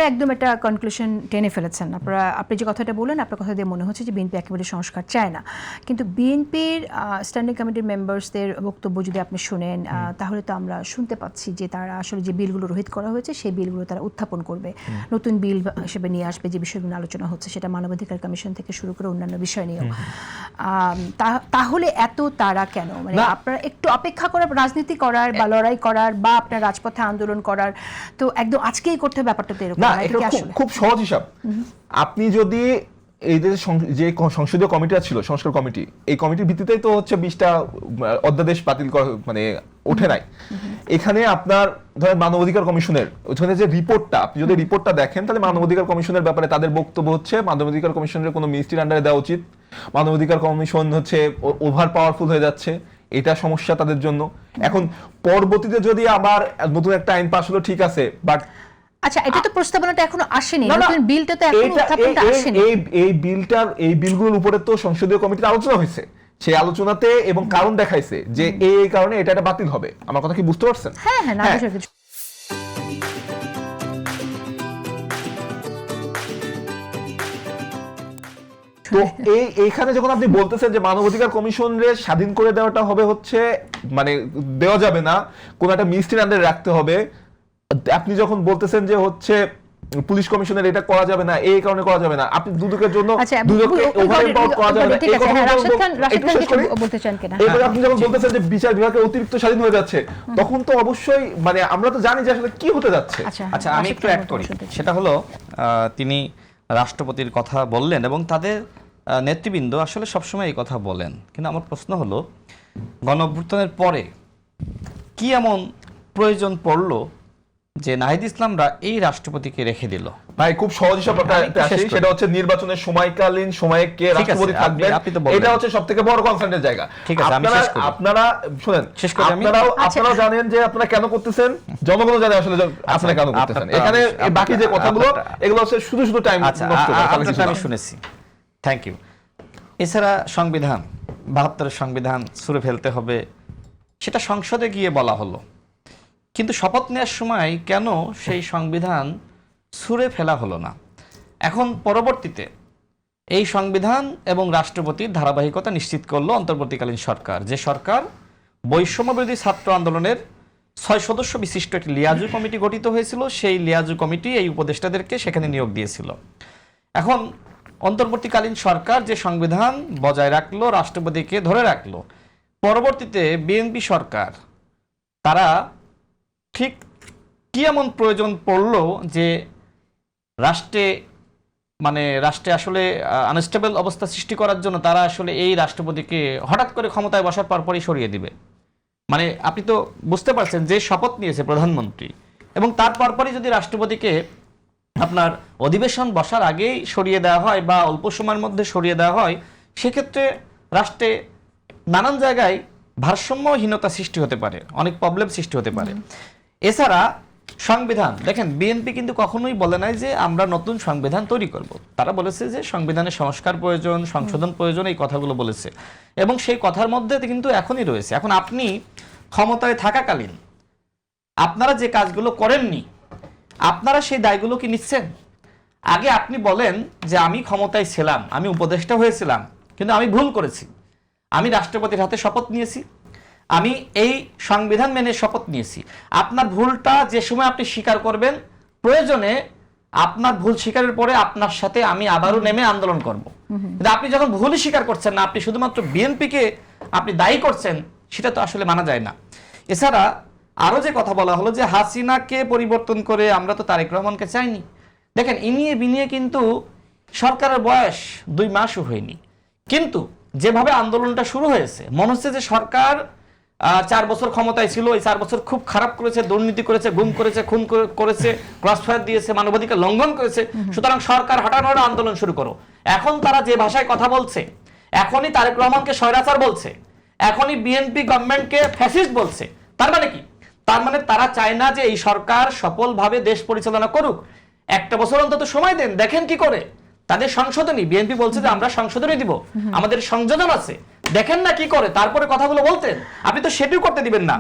আপনারা একদম একটা কনক্লুশন টেনে ফেলেছেন। আপনি যে কথাটা বললেন, আপনার কথা দিয়ে মনে হচ্ছে যে বিএনপি একেবারে সংস্কার চায় না, কিন্তু বিএনপির স্ট্যান্ডিং কমিটির মেম্বার্সদের বক্তব্য যদি আপনি শুনেন, তাহলে তো আমরা শুনতে পাচ্ছি যে তারা আসলে যে বিলগুলো রোহিত করা হয়েছে সেই বিলগুলো তারা উত্থাপন করবে, নতুন বিল হিসেবে নিয়ে আসবে। যে বিষয়গুলো আলোচনা হচ্ছে সেটা মানবাধিকার কমিশন থেকে শুরু করে অন্যান্য বিষয় নিয়েও। তাহলে এত তারা কেন? মানে আপনারা একটু অপেক্ষা করার, রাজনীতি করার বা লড়াই করার বা আপনার রাজপথে আন্দোলন করার, তো একদম আজকেই করতে হবে ব্যাপারটা তো এরকম না। এটা খুব সহজ হিসাব। আপনি যদি এই যে সংসদীয় কমিটিটা ছিল, সংস্কার কমিটি, এই কমিটির ভিত্তিতেই তো হচ্ছে 20টা অধ্যাদেশ বাতিল করা, মানে ওঠে নাই। এখানে আপনার ধরেন মানবাধিকার কমিশনের ওখানে যে রিপোর্টটা, আপনি যদি রিপোর্টটা দেখেন তাহলে মানবাধিকার কমিশনের ব্যাপারে তাদের বক্তব্য হচ্ছে মানবাধিকার কমিশনের কোনো মিনিস্ট্রির আন্ডারে দেওয়া উচিত, মানবাধিকার কমিশন হচ্ছে ওভার পাওয়ারফুল হয়ে যাচ্ছে, এটা সমস্যা তাদের জন্য। এখন পরবর্তীতে যদি আবার নতুন একটা আইন পাস হলো, ঠিক আছে, বাট আচ্ছা, এটা তো প্রস্তাবনাটা এখনো আসেনি, নতুন বিলটা তো এখনো উত্থাপনটা আসেনি। এই বিলগুলোর উপরে তো সংসদীয় কমিটিতে আলোচনা হয়েছে, সেই আলোচনাতে এবং কারণ দেখাইছে যে এই কারণে এটা বাতিল হবে। আমার কথা কি বুঝতে পারছেন? হ্যাঁ হ্যাঁ, না কিছু তো এইখানে যখন আপনি বলতেছেন যে মানবাধিকার কমিশনের স্বাধীন করে দেওয়াটা হবে হচ্ছে, মানে দেওয়া যাবে না, কোন একটা মিনিস্ট্রির আন্ডারে রাখতে হবে, আপনি যখন বলতেছেন যে হচ্ছে পুলিশ কমিশনের এটা করা যাবে না, এই কারণে করা যাবে না, আপনি দুদকের জন্য দুদককে ওভার এম্পাওয়ার করা যাবে না, এই কথা বলতে চান কিনা? এবারে আপনি যখন বলতেছেন যে বিচার বিভাগের অতিরিক্ত স্বাধীন হয়ে যাচ্ছে, তখন তো অবশ্যই মানে আমরা তো জানি যে আসলে কি হতে যাচ্ছে। আচ্ছা, আমি একটু অ্যাড করি। সেটা হলো তিনি রাষ্ট্রপতির কথা বললেন এবং তাদের নেতৃবৃন্দ আসলে সবসময় এই কথা বলেন, কিন্তু আমার প্রশ্ন হলো গণঅভ্যুত্থানের পরে কি এমন প্রয়োজন পড়লো যে নাহিদ ইসলামরা এই রাষ্ট্রপতিকে রেখে দিল? ভাই খুব সহজ হিসাব আসে, সেটা হচ্ছে নির্বাচনের সময়কালীন সময়ে কে রাষ্ট্রপতি থাকবেন, এটা হচ্ছে সবথেকে বড় কনসার্নের জায়গা। ঠিক আছে, আপনারা শুনেন, আপনারা জানেন যে আপনারা কেন করতেছেন, জনগণ জানে আসলে আপনারা কেন করতেছেন। এখানে বাকি যে কথাগুলো এগুলো হচ্ছে শুধু শুধু টাইম নষ্ট করা। আমি শুনেছি, থ্যাংক ইউ। এছাড়া সংবিধান 72 সংবিধান ছুঁড়ে ফেলতে হবে, সেটা সংসদে গিয়ে বলা হলো, কিন্তু শপথ নেওয়ার সময় কেন সেই সংবিধান ছুঁড়ে ফেলা হলো না? এখন পরবর্তীতে এই সংবিধান এবং রাষ্ট্রপতির ধারাবাহিকতা নিশ্চিত করলো অন্তর্বর্তীকালীন সরকার, যে সরকার বৈষম্যবিরোধী ছাত্র আন্দোলনের 6 সদস্য বিশিষ্ট একটি লিয়াজু কমিটি গঠিত হয়েছিল, সেই লিয়াজু কমিটি এই উপদেষ্টাদেরকে সেখানে নিয়োগ দিয়েছিল। এখন অন্তর্বর্তীকালীন সরকার যে সংবিধান বজায় রাখলো, রাষ্ট্রপতিকে ধরে রাখলো, পরবর্তীতে বিএনপি সরকার তারা ঠিক কি এমন প্রয়োজন পড়লো যে রাষ্ট্রে আসলে আনস্টেবল অবস্থা সৃষ্টি করার জন্য তারা আসলে এই রাষ্ট্রপতিকে হঠাৎ করে ক্ষমতায় বসার পরপরই সরিয়ে দিবে? মানে আপনি তো বুঝতে পারছেন যে শপথ নিয়েছে প্রধানমন্ত্রী এবং তার পরপরই যদি রাষ্ট্রপতিকে আপনার অধিবেশন বসার আগেই সরিয়ে দেওয়া হয় বা অল্প সময়ের মধ্যে সরিয়ে দেওয়া হয়, সেক্ষেত্রে রাষ্ট্রে নানান জায়গায় ভারসাম্যহীনতা সৃষ্টি হতে পারে, অনেক প্রবলেম সৃষ্টি হতে পারে। এছাড়া সংবিধান দেখেন, বিএনপি কিন্তু কখনোই বলে নাই যে আমরা নতুন সংবিধান তৈরি করব। তারা বলেছে যে সংবিধানের সংস্কার প্রয়োজন, সংশোধন প্রয়োজন, এই কথাগুলো বলেছে এবং সেই কথার মধ্যে কিন্তু এখনই রয়েছে। এখন আপনি ক্ষমতায় থাকাকালীন আপনারা যে কাজগুলো করেননি, আপনারা সেই দায়গুলো কি নিচ্ছেন? আগে আপনি বলেন যে আমি ক্ষমতায় ছিলাম, আমি উপদেষ্টা হয়েছিলাম, কিন্তু আমি ভুল করেছি, আমি রাষ্ট্রপতির হাতে শপথ নিয়েছি, আমি এই সংবিধান মেনে শপথ নিয়েছি। আপনার ভুলটা যে সময় আপনি স্বীকার করবেন, প্রয়োজনে আপনার ভুল স্বীকারের পরে আপনার সাথে আমি আবারও নেমে আন্দোলন করব। কিন্তু আপনি যখন ভুলই স্বীকার করছেন না, আপনি শুধুমাত্র বিএনপিকে আপনি দায়ী করছেন, সেটা তো আসলে মানা যায় না। এছাড়া আরো যে কথা বলা হলো যে হাসিনাকে পরিবর্তন করে আমরা তো তারেক রহমানকে চাইনি। দেখেন, ইনিয়ে বিনিয়ে কিন্তু সরকারের বয়স 2 মাসও হয়নি, কিন্তু যেভাবে আন্দোলনটা শুরু হয়েছে মনে হচ্ছে যে সরকার 4 বছর ক্ষমতায় ছিল, এই 4 বছর খুব খারাপ করেছে, দুর্নীতি করেছে, গুম করেছে, খুন করেছে, ক্রসফায়ার দিয়েছে, মানবাধিকার লঙ্ঘন করেছে, সুতরাং সরকার হটানোর আন্দোলন শুরু করো। এখন তারা যে ভাষায় কথা বলছে, এখনই তারেক রহমানকে স্বৈরাচার বলছে, এখনই বিএনপি গভর্নমেন্টকে ফ্যাসিস্ট বলছে। তার মানে কি? তার মানে তারা চায় না যে এই সরকার সফলভাবে দেশ পরিচালনা করুক। 1 বছর অন্তত সময় দেন, দেখেন কি করে। তাদের সংশোধনী, বিএনপি বলছে যে আমরা সংশোধনী দিব, আমাদের সংযোজন আছে, দেখেন না কি করে, তারপরে কথাগুলো বলতেন। আপনি তো সেটিও করতে দিবেন না।